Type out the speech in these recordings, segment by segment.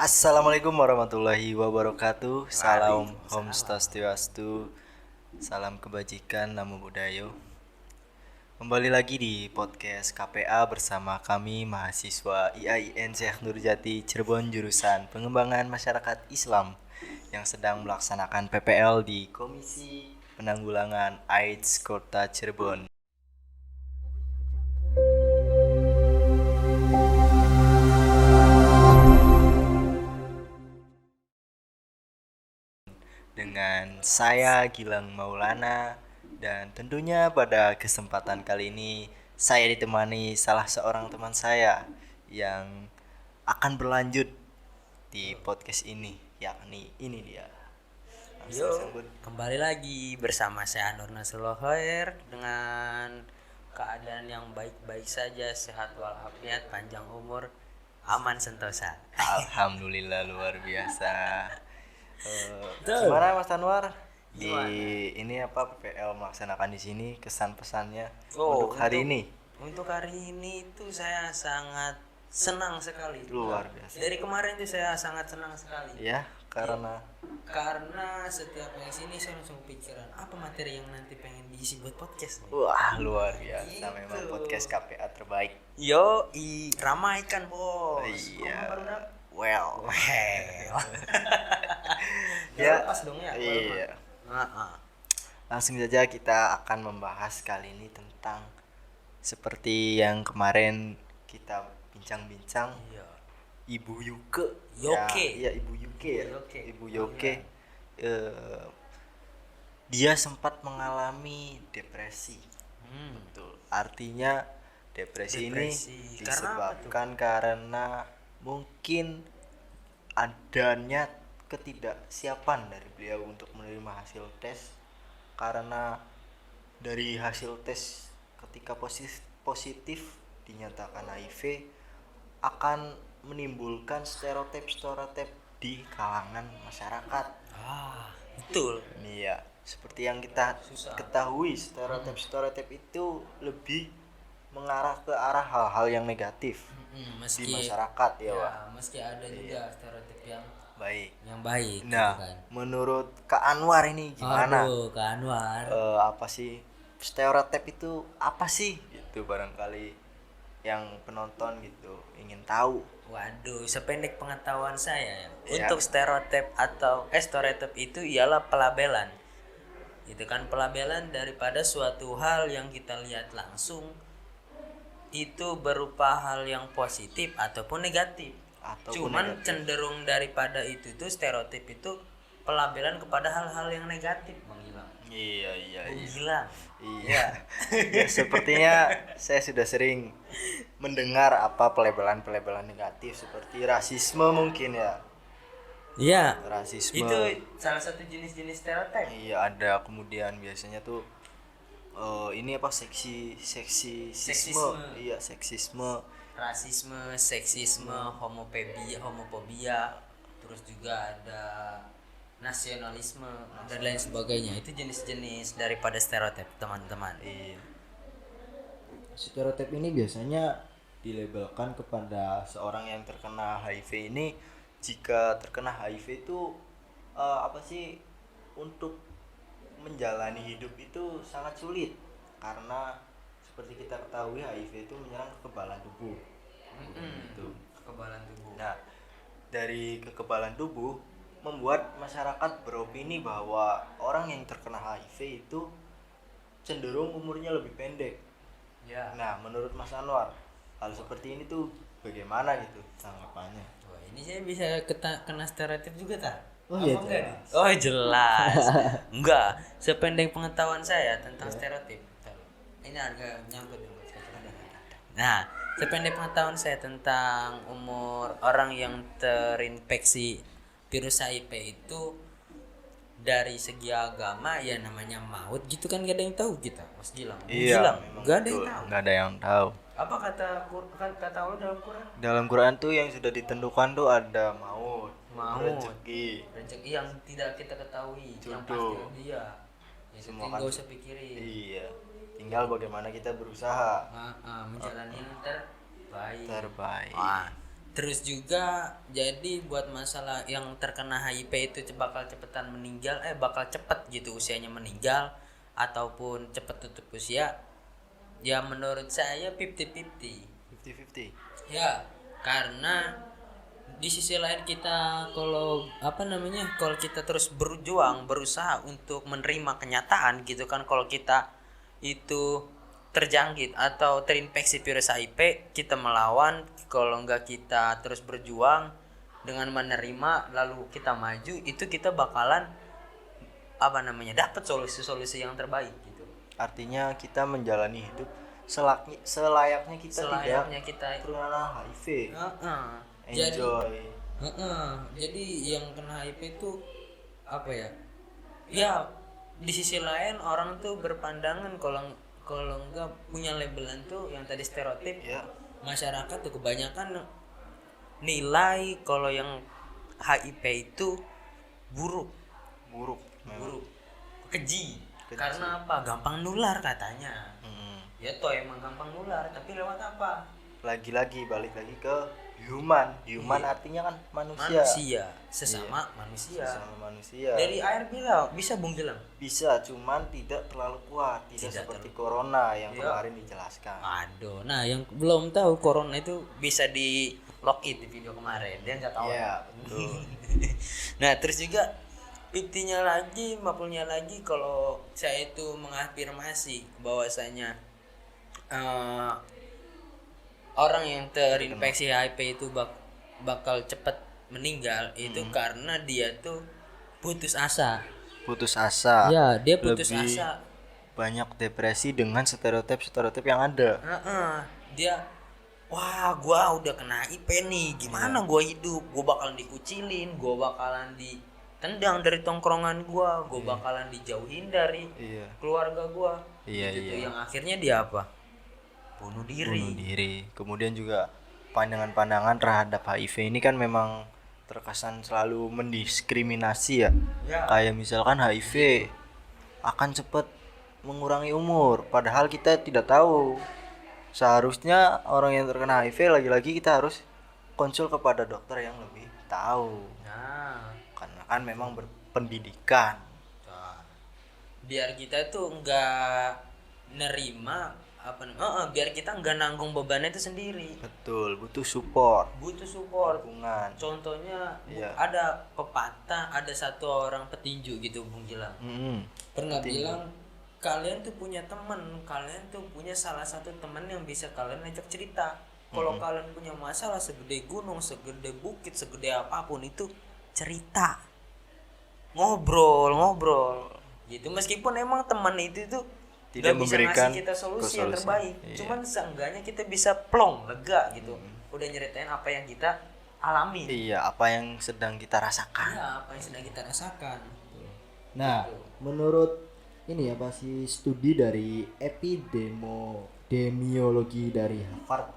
Assalamualaikum warahmatullahi wabarakatuh. Salam Om Waalaikumsalam. Swastiastu. Salam kebajikan, namo buddhayo. Kembali lagi di podcast KPA bersama kami mahasiswa IAIN Syekh Nurjati Cirebon jurusan Pengembangan Masyarakat Islam yang sedang melaksanakan PPL di Komisi Penanggulangan AIDS Kota Cirebon. Dengan saya Gilang Maulana, dan tentunya pada kesempatan kali ini saya ditemani salah seorang teman saya yang akan berlanjut di podcast ini, yakni ini dia. Langsung Yo, sambut. kembali lagi bersama saya Nur Nasrullah Khair dengan keadaan yang baik-baik saja, sehat walafiat, panjang umur, aman sentosa. Alhamdulillah luar biasa. Betul. Gimana Mas Anwar? Di Gimana? ini apa PPL melaksanakan di sini, kesan pesannya Oh, untuk hari ini? Untuk hari ini itu saya sangat senang sekali. Luar biasa. Dari kemarin itu saya sangat senang sekali. Ya, karena Karena setiap yang sini saya langsung pikiran apa materi yang nanti pengen diisi buat podcast nih. wah luar biasa, Gitu. memang podcast KPA terbaik. Yo, ramaikan bos. Iya. Ngomong baru dap- Well. Well. Ya, Lepas dong ya. iya. Heeh. Langsung saja kita akan membahas kali ini tentang seperti yang kemarin kita bincang-bincang, Iya. Ibu Yuke. Yoke. Ya, Ibu Yuke ya. Ibu Yoke. Ibu Yoke. eh, dia sempat mengalami depresi. Betul. Artinya depresi ini Depresi. Karena apa tuh? disebabkan karena mungkin adanya ketidaksiapan dari beliau untuk menerima hasil tes, karena dari hasil tes ketika positif dinyatakan HIV akan menimbulkan stereotip di kalangan masyarakat. Ah, betul. Iya, seperti yang kita Susah. ketahui, stereotip itu lebih mengarah ke arah hal-hal yang negatif di masyarakat ya, Wak. Meski ada juga stereotip yang Baik. baik Nah, gitu kan. menurut Kak Anwar ini gimana? Aduh, Kak Anwar. Apa sih stereotip itu, apa sih? Itu barangkali yang penonton gitu ingin tahu. Waduh, sependek pengetahuan saya ya. Ya. Untuk stereotip atau stereotip itu ialah pelabelan. Itu kan pelabelan daripada suatu hal yang kita lihat langsung itu berupa hal yang positif ataupun negatif. Cuman cenderung daripada itu tuh stereotip itu pelabelan kepada hal-hal yang negatif, Bang Gilang. Iya. Gilang. Iya. Ya, sepertinya saya sudah sering mendengar apa pelabelan-pelabelan negatif seperti rasisme mungkin ya. Iya. Rasisme. Itu salah satu jenis-jenis stereotip. Iya, ada kemudian biasanya tuh ini apa seksisme. Seksisme. Iya, seksisme. Rasisme, seksisme, homofobia, terus juga ada nasionalisme dan lain sebagainya. Itu jenis-jenis daripada stereotip, teman-teman. Iya. Stereotip ini biasanya dilabelkan kepada seorang yang terkena HIV ini. Jika terkena HIV itu apa sih, untuk menjalani hidup itu sangat sulit, karena seperti kita ketahui HIV itu menyerang kekebalan tubuh. Gitu. Kekebalan tubuh. Nah, dari kekebalan tubuh membuat masyarakat beropini bahwa orang yang terkena HIV itu cenderung umurnya lebih pendek. Ya. Nah, menurut Mas Anwar, hal seperti ini tuh bagaimana gitu tanggapannya? Wah, ini saya bisa kena stereotip juga tak? Oh, iya, Apa enggak jelas. nih? Oh jelas. Enggak. Sependek pengetahuan saya tentang stereotip. Ini agak nyangkut nih, Mas. Nah, sependek pengetahuan saya tentang umur orang yang terinfeksi virus HIV itu dari segi agama ya namanya maut gitu kan, gak ada yang tahu kita, Mas Gilang. Gilang, memang gak ada betul. yang tahu. Nggak ada yang tahu. Apa kata Allah dalam Quran? Dalam Quran tuh yang sudah ditentukan tuh ada maut, Maut. rezeki. Rezeki yang tidak kita ketahui, yang Jodoh. pasti dia. Ya Semua semua kan- gak usah pikirin. Iya. Tinggal bagaimana kita berusaha Menjalani yang terbaik. terbaik. Wah, Terus juga jadi buat masalah yang terkena HIV itu bakal cepetan meninggal, bakal cepet gitu usianya meninggal ataupun cepet tutup usia. Ya menurut saya 50-50. 50-50. Ya, karena di sisi lain kita kalau kalau kita terus berjuang berusaha untuk menerima kenyataan gitu kan, kalau kita itu terjangkit atau terinfeksi virus HIV, kita melawan. Kalau enggak kita terus berjuang dengan menerima lalu kita maju, itu kita bakalan dapat solusi-solusi yang terbaik gitu. Artinya kita menjalani hidup selayaknya kita Selayaknya tidak kita terkena HIV. Heeh. Enjoy. Jadi yang kena HIV itu apa ya? Ya di sisi lain orang tuh berpandangan kalau enggak punya labelan tuh yang tadi stereotip. Ya, Masyarakat tuh kebanyakan nilai kalau yang HIV itu buruk, buruk memang. buruk, keji. Karena apa? Gampang nular katanya. Ya toh emang gampang nular, tapi lewat apa? Lagi-lagi balik lagi ke human. Artinya kan manusia. Sesama manusia. Sama manusia. Dari air bisa Bung Gilang. Bisa, cuman tidak terlalu kuat, tidak seperti corona yang kemarin dijelaskan. Aduh, nah yang belum tahu corona itu bisa di lock it di video kemarin, dia nggak tahu. Iya, betul. Nah terus juga 50-nya lagi, 50-nya lagi, kalau saya itu mengafirmasi bahwasanya orang yang terinfeksi HIV itu bakal cepat meninggal itu karena dia tuh putus asa. Putus asa. Ya, dia putus Lebih asa. banyak depresi dengan stereotip yang ada. Dia, wah gua udah kena HIV nih, gimana gua hidup? Gua bakalan dikucilin, gua bakalan ditendang dari tongkrongan gua bakalan dijauhin dari keluarga gua. Gitu. Yang akhirnya dia apa? Bunuh diri. Kemudian juga pandangan-pandangan terhadap HIV ini kan memang terkesan selalu mendiskriminasi ya. Kayak misalkan HIV akan cepat mengurangi umur, padahal kita tidak tahu. Seharusnya orang yang terkena HIV lagi-lagi kita harus konsul kepada dokter yang lebih tahu. Karena kan memang berpendidikan. Biar kita tuh enggak nerima biar kita nggak nanggung bebannya itu sendiri. Betul, butuh support, Dukungan. Contohnya ada pepatah, ada satu orang petinju gitu Bung Gilang. Pernah bilang, kalian tuh punya teman, kalian tuh punya salah satu teman yang bisa kalian ajak cerita. Kalau kalian punya masalah segede gunung, segede bukit, segede apapun itu cerita, ngobrol gitu. Meskipun emang teman itu tuh tidak memberikan kita solusi yang terbaik, cuman seenggaknya kita bisa plong, lega gitu. Udah nyeritain apa yang kita alami. Apa yang sedang kita rasakan. Nah, menurut ini studi dari epidemiologi dari Harvard.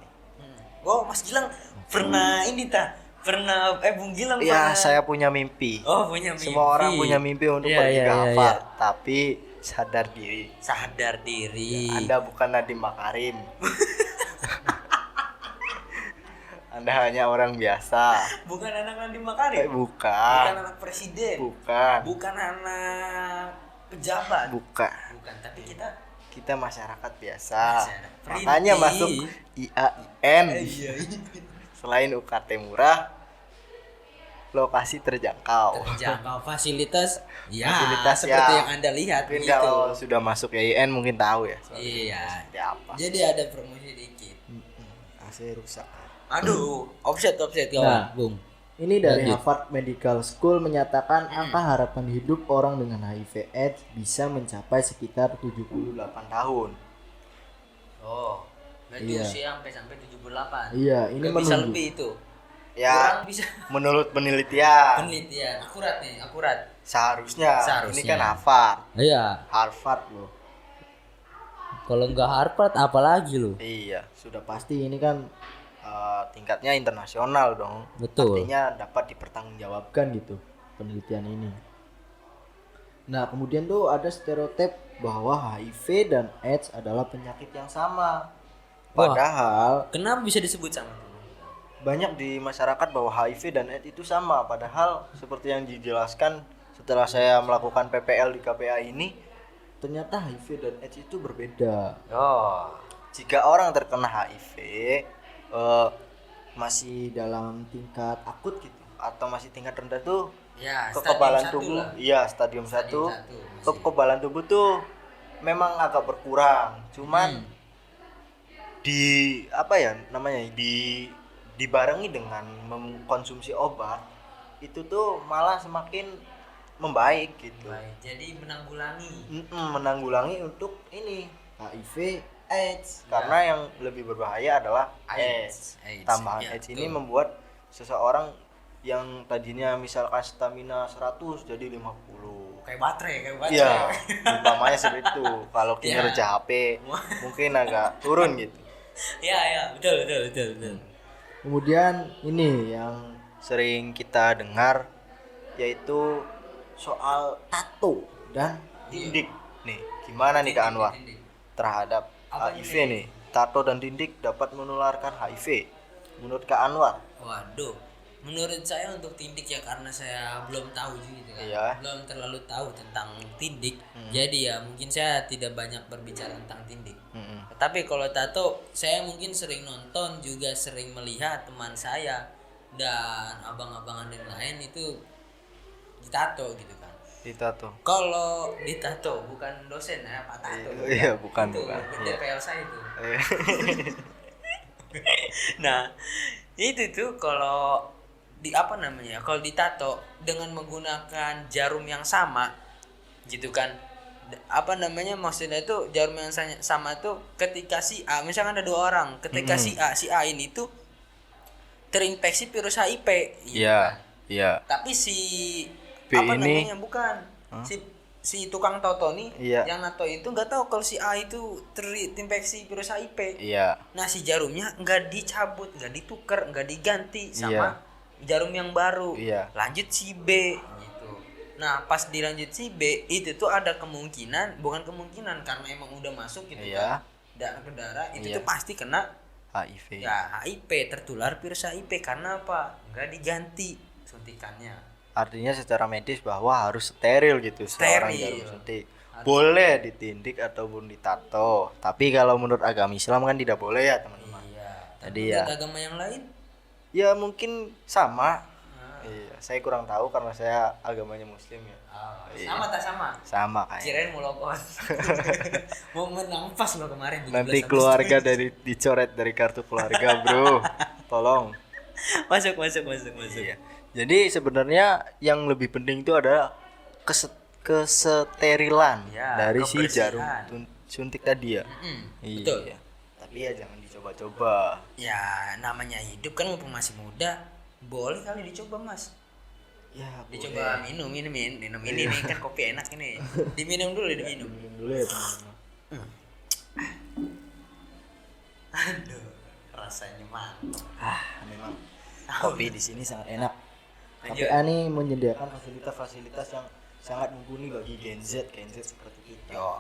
Oh, Mas Gilang pernah Bung Gilang pernah. Saya punya mimpi. Oh, punya mimpi. Semua orang punya mimpi untuk pergi ke Harvard, tapi sadar diri. Ya, Anda bukan Nadiem Makarim. Anda hanya orang biasa. Bukan anak Nadiem Makarim. Bukan anak presiden. Bukan anak pejabat. Bukan. Tapi kita masyarakat biasa. Makanya masuk IAIN. Selain UKT murah, lokasi terjangkau fasilitas seperti ya, yang Anda lihat mungkin gitu. Kalau sudah masuk IAIN mungkin tahu ya apa. Jadi ada promosi dikit. AC rusak. Aduh, offset Bung. Ini dari Harvard Medical School menyatakan angka harapan hidup orang dengan HIV AIDS bisa mencapai sekitar 78 tahun. Oh, berarti usia sampai 78. Iya, ini bisa lebih itu. Ya, bisa. Menurut penelitian. Akurat. Seharusnya. Ini kan Harvard. Iya. Harvard loh. Kalau nggak Harvard apalagi loh. Iya, sudah pasti ini kan tingkatnya internasional dong. Betul. Artinya dapat dipertanggungjawabkan gitu penelitian ini. Nah, kemudian tuh ada stereotip bahwa HIV dan AIDS adalah penyakit yang sama. Padahal kenapa bisa disebut sama? banyak di masyarakat bahwa HIV dan AIDS itu sama, padahal seperti yang dijelaskan setelah saya melakukan PPL di KPA ini, ternyata HIV dan AIDS itu berbeda. Oh. Jika orang terkena HIV masih dalam tingkat akut gitu atau masih tingkat rendah tuh, Ya, kekebalan stadium 1 tubuh, lah. iya stadium 1, Stadium 1 masih. kekebalan tubuh tuh memang agak berkurang, cuman di apa ya namanya, dibarengi dengan mengkonsumsi obat itu tuh malah semakin membaik gitu. Baik, jadi menanggulangi. Menanggulangi untuk ini HIV AIDS, Ya. karena yang lebih berbahaya adalah AIDS. AIDS. Tambahan Ya, AIDS ini betul. membuat seseorang yang tadinya misalkan stamina 100 jadi 50. Kayak baterai. Iya, umpamanya seperti itu. Kalau kinerja Ya. HP mungkin agak turun gitu. Ya, betul. Kemudian ini yang sering kita dengar yaitu soal tato dan tindik. Nih, gimana nih Kak Anwar Tindik. terhadap Apa HIV ini? nih? Tato dan tindik dapat menularkan HIV. Menurut Kak Anwar? Waduh, menurut saya untuk tindik ya karena saya belum tahu gitu kan, Iya. belum terlalu tahu tentang tindik, jadi ya mungkin saya tidak banyak berbicara tentang tindik. Tapi kalau tato, saya mungkin sering nonton juga sering melihat teman saya dan abang-abangan yang lain itu ditato gitu kan. Ditato. Kalau ditato bukan dosen ya Pak Tato. Iya, bukan. Itu Iya. DPL saya itu. Eh, Nah, itu tuh kalau di apa namanya? Kalau ditato dengan menggunakan jarum yang sama gitu kan. Apa namanya? Maksudnya itu jarum yang sama tuh ketika si A, misalkan ada 2 orang, ketika si A ini tuh terinfeksi virus HIV gitu kan. Iya. Tapi si B apa ini- namanya? Bukan. Si tukang toto nih Iya. yang nato itu nggak tahu kalau si A itu terinfeksi virus HIV. Iya. Nah si jarumnya nggak dicabut, nggak ditukar, nggak diganti sama Iya. jarum yang baru. Iya. Lanjut si B gitu. Nah pas dilanjut si B itu tuh ada kemungkinan, bukan kemungkinan karena emang udah masuk gitu Iya. kan, ke darah itu Iya. tuh pasti kena HIV. ya HIV, tertular virus HIV karena apa? Nggak diganti suntikannya. Artinya secara medis bahwa harus steril gitu seorang Steril. jarum suntik. Boleh ditindik ataupun ditato, tapi kalau menurut agama Islam kan tidak boleh ya teman-teman. Iya. Jadi Tapi ya. menurut agama yang lain? Ya mungkin sama. Nah, Iya, saya kurang tahu karena saya agamanya Muslim ya. sama tak sama? Sama kayaknya. Kirain mau lokot. Mau menang pas lo kemarin 17 Nanti Agustus. keluarga dari dicoret dari kartu keluarga, Bro. Tolong. Masuk. Iya. Jadi sebenarnya yang lebih penting itu adalah kesterilan Ya, dari si kebersihan. jarum suntik tadi ya. Mm, betul. Iya. Tapi ya jangan dicoba-coba. Ya namanya hidup kan mumpung masih muda, boleh kali dicoba mas. Ya, Dicoba minum ini nih kan kopi enak ini. Diminum dulu diminum. Minum dulu ya teman-teman. Aduh, rasanya mantap. Memang kopi di sini sangat enak. Lanjut. KPA nih menyediakan fasilitas-fasilitas yang sangat mumpuni bagi Gen Z seperti kita. Yo,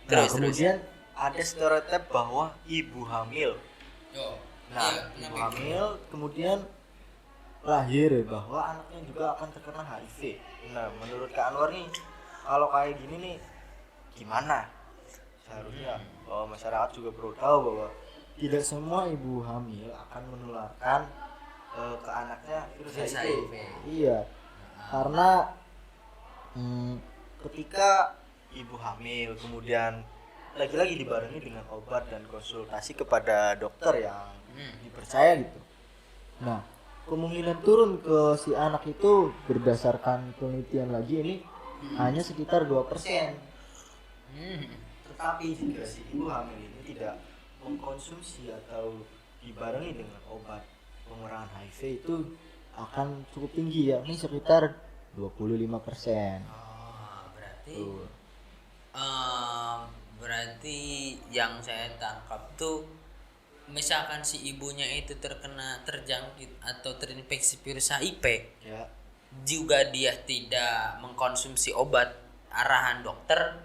Nah, Terus. kemudian ada stereotip bahwa ibu hamil. Yo. Nah, Iya, ibu kenapa? hamil kemudian lahir bahwa anaknya juga akan terkena HIV. Nah, menurut Kak Anwar nih, kalau kayak gini nih gimana? Seharusnya bahwa masyarakat juga perlu tahu bahwa tidak semua ibu hamil akan menularkan ke anaknya virus Virus HIV. HIV. Iya, karena ketika ibu hamil kemudian lagi-lagi dibarengi dengan obat dan konsultasi kepada dokter yang dipercaya gitu. Nah, kemungkinan turun ke si anak itu berdasarkan penelitian lagi ini hanya sekitar 2%. Tetapi jika si ibu hamil ini tidak mengkonsumsi atau dibarengi dengan obat pengurangan HIV itu akan cukup tinggi, yakni sekitar 25%. Oh, berarti Tuh. berarti yang saya tangkap tuh misalkan si ibunya itu terjangkit atau terinfeksi virus HIV, Ya, juga dia tidak mengkonsumsi obat arahan dokter,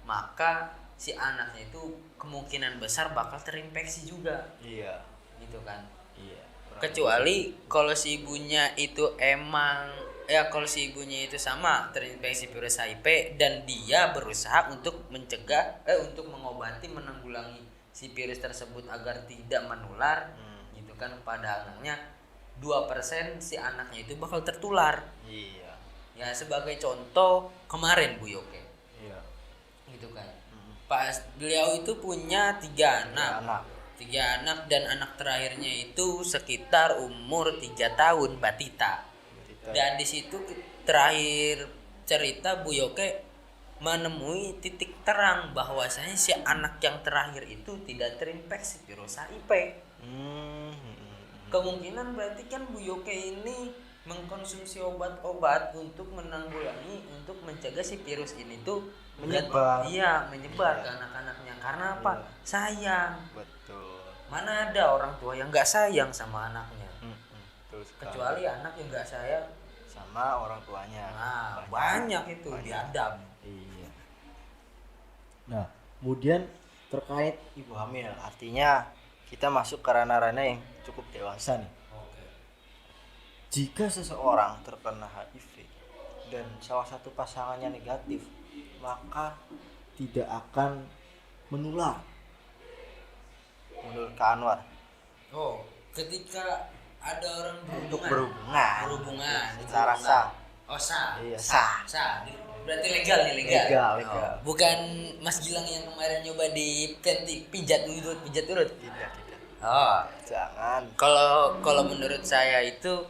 maka si anaknya itu kemungkinan besar bakal terinfeksi juga iya, gitu kan. iya. Kecuali kalau si ibunya itu emang kalau si ibunya itu sama terinfeksi virus HIV dan dia berusaha untuk mencegah untuk mengobati menanggulangi si virus tersebut agar tidak menular gitu kan pada anaknya, 2% si anaknya itu bakal tertular. Iya. Ya sebagai contoh kemarin Bu Yoke Iya. gitu kan. Pas beliau itu punya 3 anak. Anak. 3 anak dan anak terakhirnya itu sekitar umur 3 tahun, Batita. Dan di situ terakhir cerita Bu Yoke menemui titik terang bahwasanya si anak yang terakhir itu tidak terinfeksi virus HIV. Kemungkinan berarti kan Bu Yoke ini mengkonsumsi obat-obat untuk menanggulangi, untuk mencegah si virus ini tuh menyebar. Menyebar ke anak-anaknya. Karena apa? Sayang. Betul. Mana ada orang tua yang nggak sayang sama anaknya? Betul sekali. Kecuali anak yang nggak sayang sama orang tuanya. Nah, banyak itu diadab. Iya. Nah, kemudian terkait ibu hamil, artinya kita masuk ke ranah-ranah yang cukup dewasa nih. Oke. Jika seseorang terkena HIV dan salah satu pasangannya negatif, maka tidak akan menular. Menurut Kak Anwar, Oh, ketika ada orang untuk berhubungan secara sah. Oh, sah. Iya, sah. Sah. Berarti legal nih, legal. Legal. Bukan Mas Gilang yang kemarin nyoba di pijat urut. Tidak. Oh, Jangan. kalau menurut saya itu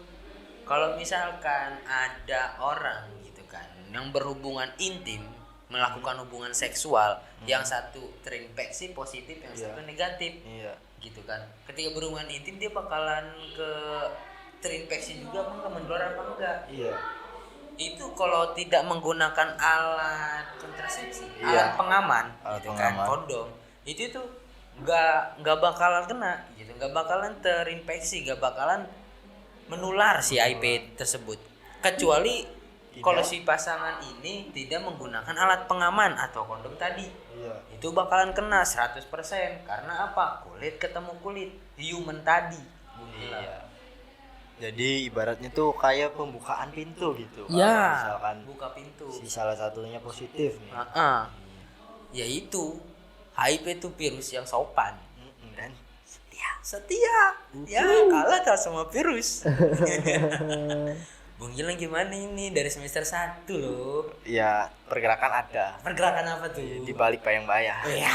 kalau misalkan ada orang gitu kan yang berhubungan intim, melakukan hubungan seksual, yang satu terinfeksi positif, yang satu negatif. Iya. Gitu kan. Ketika berhubungan intim dia bakalan terinfeksi juga apa menular apa enggak? Iya. Itu kalau tidak menggunakan alat kontrasepsi, Iya. alat pengaman, Alat gitu kan, pengaman. kondom, itu tuh nggak bakalan kena, gitu, nggak bakalan terinfeksi, nggak bakalan menular si HIV tersebut. Kecuali kalau si pasangan ini tidak menggunakan alat pengaman atau kondom tadi, itu bakalan kena 100%. Karena apa? Kulit ketemu kulit, human tadi. Iya. Jadi ibaratnya tuh kayak pembukaan pintu gitu. Ya, Misalkan buka pintu. si salah satunya positif nih. Ya itu HIV itu virus yang sopan Dan setia. Ya kalah sama virus. Bung Gilang gimana ini dari semester 1 loh? ya pergerakan ada Pergerakan apa tuh? di balik bayang-bayang. Ya.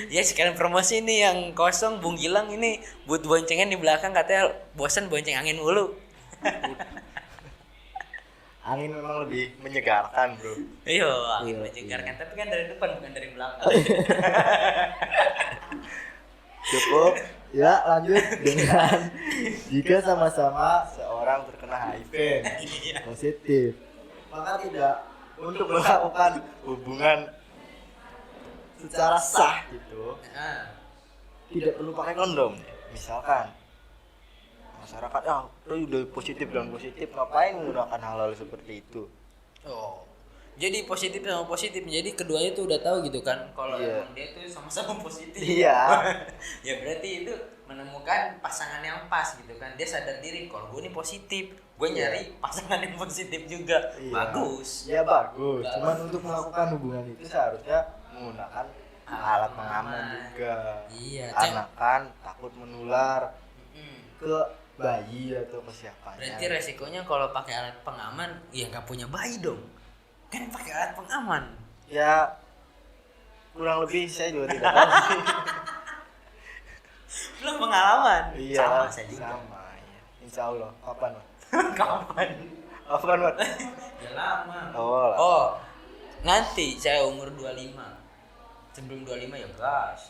Ya sekalian promosi nih yang kosong, Bung Gilang ini buat boncengan di belakang, katanya bosan bonceng angin mulu. Angin memang lebih menyegarkan, bro. Iya, angin menyegarkan, tapi kan dari depan bukan dari belakang. Cukup. Ya, lanjut dengan jika sama-sama seorang terkena HIV positif, maka tidak untuk melakukan hubungan secara sah gitu, tidak perlu pakai kondom. Misalkan masyarakat udah positif dan positif, ngapain menggunakan hal-hal seperti itu? Oh, jadi positif sama positif, jadi keduanya tuh udah tahu gitu kan kalau emang dia tuh sama-sama positif. Iya. Ya berarti itu menemukan pasangan yang pas gitu kan, dia sadar diri kalau gue ini positif, gue nyari pasangan yang positif juga. Bagus. Ya bagus. Cuman untuk melakukan hubungan itu seharusnya menggunakan alat pengaman juga. Iya. Karena kan takut menular ke bayi atau ke siapanya. Berarti resikonya kalau pakai alat pengaman ya nggak punya bayi dong, kan pakai alat pengaman. Ya kurang lebih saya juga tidak tahu sih. Belum pengalaman. Iya, Sama saya juga. sama ya. Insya Allah. Kapan, Mas? Kapan? Kapan, Mas? Ya lama. Oh, Nanti saya umur 25. Sebelum 25 ya gas.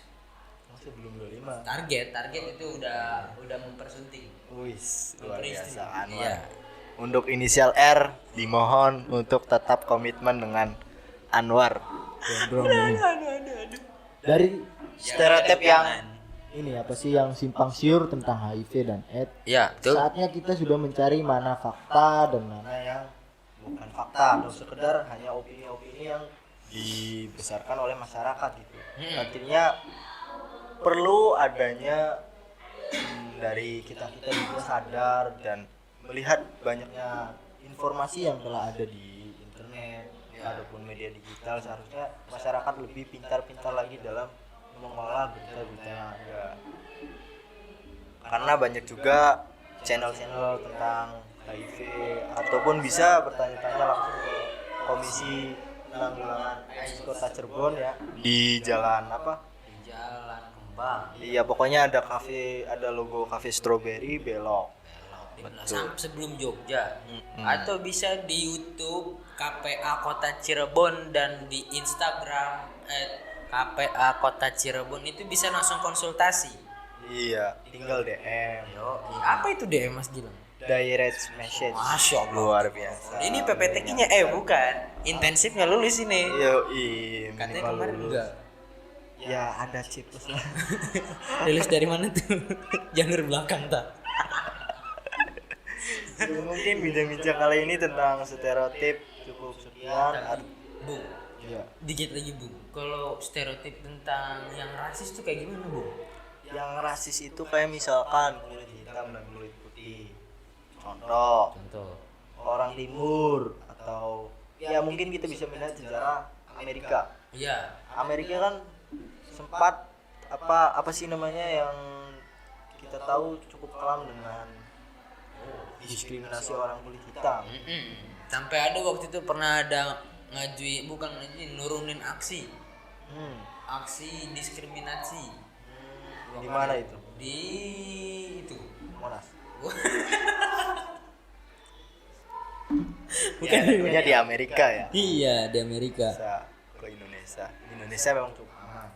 masih belum 25. Target itu udah mempersunting. Wis, luar Memperistri. biasa Anwar. Iya. Untuk inisial R dimohon untuk tetap komitmen dengan Anwar. Gondrong ini. Aduh. Dari stereotip yang ini apa sih yang simpang siur tentang HIV dan AIDS. Ya, betul. Saatnya kita sudah mencari mana fakta dan mana yang bukan fakta atau sekedar hanya opini-opini yang dibesarkan oleh masyarakat gitu. Artinya perlu adanya dari kita juga sadar dan melihat banyaknya informasi yang telah ada di internet ataupun media digital, seharusnya masyarakat lebih pintar-pintar lagi dalam mengolah berita-berita yang ada. Karena banyak juga channel-channel tentang HIV, ataupun bisa bertanya-tanya langsung ke Komisi Penanggulangan AIDS Kota Cirebon ya, di jalan apa? Di Jalan Kembang. Iya, pokoknya ada kafe, ada logo kafe Strawberry, belok. Sampai sebelum Jogja. Atau bisa di YouTube KPA Kota Cirebon, dan di Instagram KPA Kota Cirebon itu bisa langsung konsultasi. Iya, tinggal DM. Yo, apa itu DM Mas Gilang? Direct message. Masya Allah. Luar biasa. Ini PPTK-nya bukan. Intensif nggak lulus ini. Katanya minimal kemarin lulus. enggak. Ya ada C plus lah. Lulus dari mana tuh? Jalur belakang tak? Mungkin bincang-bincang kali ini tentang stereotip cukup sekian. Bung, Ya. dikit lagi Bung. Kalau stereotip tentang yang rasis tuh kayak gimana Bung? Yang rasis itu kayak misalkan kulit hitam dan kulit putih. Contoh, orang timur, atau ya mungkin kita bisa melihat sejarah Amerika. Iya. Amerika kan sempat apa sih namanya yang kita tahu cukup kelam dengan diskriminasi orang kulit hitam. Sampai ada waktu itu pernah ada nurunin aksi. Aksi diskriminasi. Di mana itu? Di itu. Monas. Bukan Ya, di Amerika ya. Iya, di Amerika. Bisa ke Indonesia. Indonesia memang cukup aman.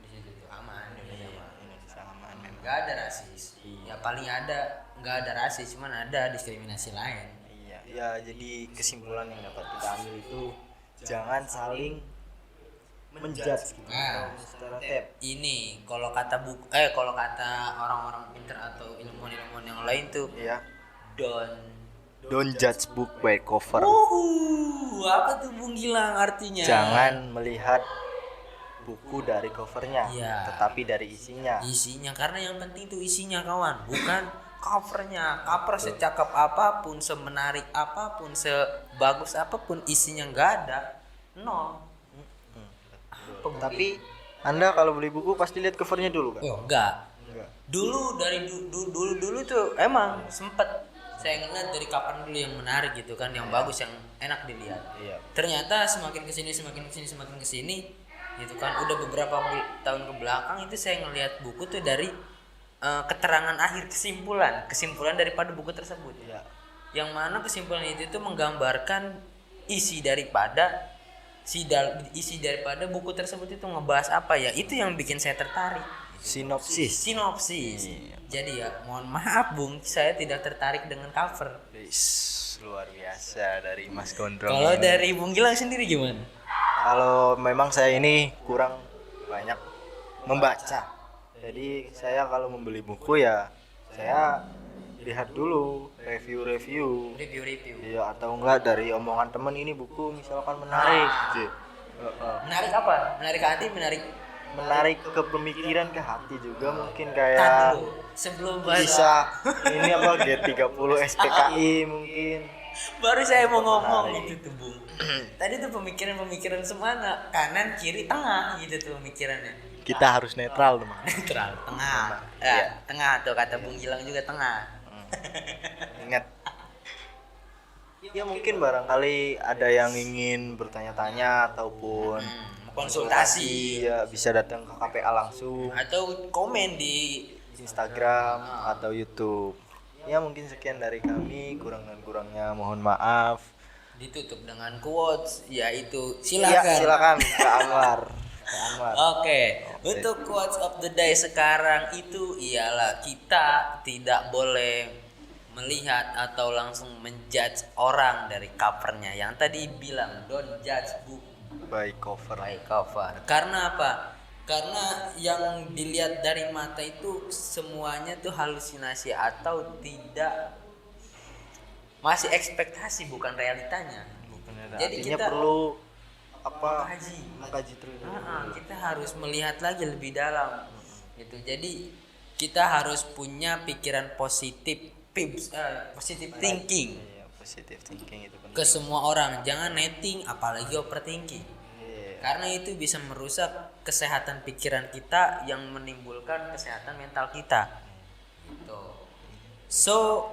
Di situ tuh aman, Indonesia aman memang. Nggak ada rasis. Ya paling ada nggak ada rasis, cuman ada diskriminasi lain. Iya, ya jadi kesimpulan yang dapat kita ambil itu jangan saling menjudge gitu. Stereotip. Ini kalau kata kalau kata orang-orang pintar atau ilmuwan-ilmuwan yang lain tuh, Iya. don't Judge book by cover. apa tuh Bung Gilang artinya? Jangan melihat buku dari covernya, Iya. tetapi dari isinya. Isinya, karena yang penting tuh isinya kawan, bukan covernya. Cover secakap apapun, semenarik apapun, sebagus apapun, isinya nggak ada, nol. Tapi Anda kalau beli buku pasti lihat covernya dulu kan? Oh enggak. Enggak. Dulu dulu tuh emang sempet saya ngeliat dari kapan dulu yang menarik gitu kan, yang bagus, yang enak dilihat. Iya. Ternyata semakin kesini gitu kan, udah beberapa tahun ke belakang itu saya ngelihat buku tuh dari keterangan akhir, kesimpulan daripada buku tersebut. Iya. Yang mana kesimpulan itu tuh menggambarkan isi daripada buku tersebut itu ngebahas apa ya, itu yang bikin saya tertarik. Sinopsis. Jadi ya mohon maaf Bung, saya tidak tertarik dengan cover. Luar biasa dari Mas Gondrong. Kalau ini. dari Bung Gilang sendiri gimana? Kalau memang saya ini kurang banyak membaca. Jadi saya kalau membeli buku ya saya lihat dulu review. Iya, atau enggak dari omongan temen, ini buku misalkan menarik. Menarik apa? Menarik hati, Menarik ke pemikiran, ke hati juga mungkin Tahan kayak dulu. Sebelum bahas bisa ini apa G30 SPKI mungkin. baru saya mau ngomong itu tuh Bung. Tadi tuh pemikiran semana, kanan, kiri, tengah gitu tuh pemikirannya. Kita harus netral teman. Netral, tengah. Iya. Tengah tuh kata Bung Gilang juga tengah. Ingat. Ya mungkin barangkali ada yang ingin bertanya-tanya ataupun Konsultasi ya bisa datang ke KPA langsung, atau komen di Instagram atau YouTube. Ya mungkin sekian dari kami, kurang dan kurangnya mohon maaf. ditutup dengan quotes, yaitu Iya, silakan. silakan Kak Anwar. Oke, untuk quotes of the day sekarang itu ialah kita tidak boleh melihat atau langsung menjudge orang dari covernya. Yang tadi bilang don't judge book by cover. by cover. Karena apa? Karena yang dilihat dari mata itu semuanya tuh halusinasi atau tidak, masih ekspektasi bukan realitanya. Jadi Artinya kita perlu mengkaji. mengkaji terus. Kita harus melihat lagi lebih dalam gitu. Jadi kita harus punya pikiran positif, positif thinking Iya, positive thinking itu ke penting. semua orang. Jangan netting, apalagi overthinking. Iya. Karena itu bisa merusak kesehatan pikiran kita yang menimbulkan kesehatan mental kita. Gitu. So,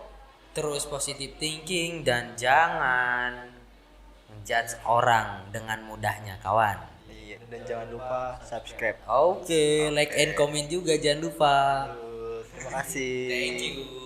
terus positive thinking dan jangan menjudge orang dengan mudahnya, kawan. Iya, dan jangan lupa subscribe. Oke, like and comment juga jangan lupa. Terima kasih. Thank you.